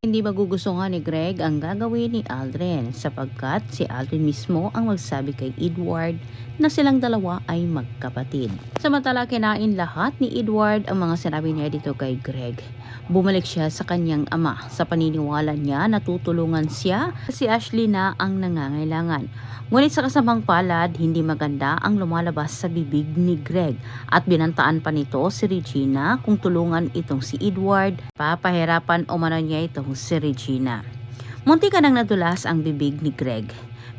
Hindi magugustuhan ni Greg ang gagawin ni Aldrin sapagkat si Aldrin mismo ang magsabi kay Edward na silang dalawa ay magkapatid. Samantala kinain lahat ni Edward ang mga sinabi niya dito kay Greg. Bumalik siya sa kanyang ama sa paniniwala niya na tutulungan siya si Ashley na ang nangangailangan. Ngunit sa kasamang palad, hindi maganda ang lumalabas sa bibig ni Greg at binantaan pa nito si Regina kung tulungan itong si Edward, papahirapan o mano niya itong si Regina. Munti ka nang nadulas ang bibig ni Greg.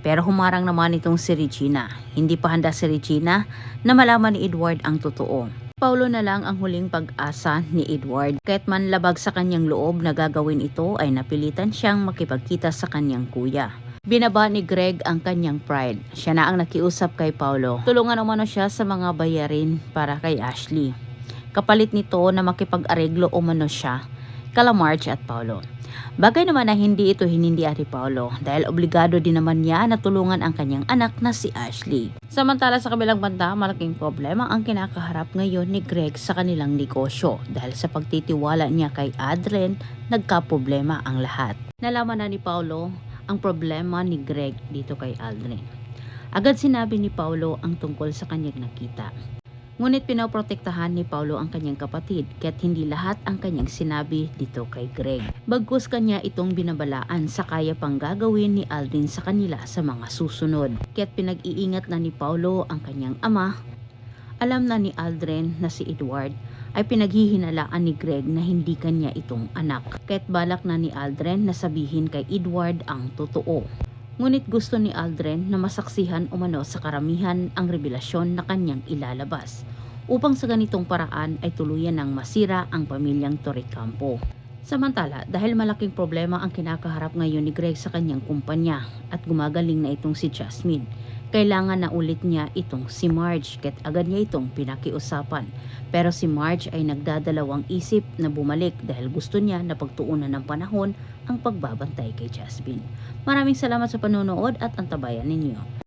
Pero humarang naman itong si Regina. Hindi pa handa si Regina na malaman ni Edward ang totoo. Paulo na lang ang huling pag-asa ni Edward. Kahit man labag sa kanyang loob na gagawin ito ay napilitan siyang makipagkita sa kanyang kuya. Binaba ni Greg ang kanyang pride. Siya na ang nakiusap kay Paulo. Tulungan umano siya sa mga bayarin para kay Ashley. Kapalit nito na makipag-areglo umano siya kala Marge at Paulo. Bagay naman na hindi ito hinindi ni Paulo dahil obligado din naman niya na tulungan ang kanyang anak na si Ashley. Samantala sa kabilang banda, malaking problema ang kinakaharap ngayon ni Greg sa kanilang negosyo dahil sa pagtitiwala niya kay Adrian, nagkaproblema ang lahat. Nalaman na ni Paulo ang problema ni Greg dito kay Adrian. Agad sinabi ni Paulo ang tungkol sa kanyang nakita. Ngunit pinoprotektahan ni Paulo ang kanyang kapatid kaya't hindi lahat ang kanyang sinabi dito kay Greg. Bagkus kanya itong binabalaan sa kaya pang gagawin ni Aldrin sa kanila sa mga susunod. Kaya't pinag-iingat na ni Paulo ang kanyang ama. Alam na ni Aldrin na si Edward ay pinaghihinalaan ni Greg na hindi kanya itong anak. Kaya't balak na ni Aldrin na sabihin kay Edward ang totoo. Ngunit gusto ni Aldrin na masaksihan umano sa karamihan ang revelasyon na kanyang ilalabas upang sa ganitong paraan ay tuluyan ng masira ang pamilyang Torrecampo. Samantala, dahil malaking problema ang kinakaharap ngayon ni Greg sa kanyang kumpanya at gumagaling na itong si Jasmine, kailangan na ulit niya itong si Marge kaya't agad niya itong pinakiusapan. Pero si Marge ay nagdadalawang isip na bumalik dahil gusto niya na pagtuunan ng panahon ang pagbabantay kay Jasmine. Maraming salamat sa panonood at antabayan ninyo.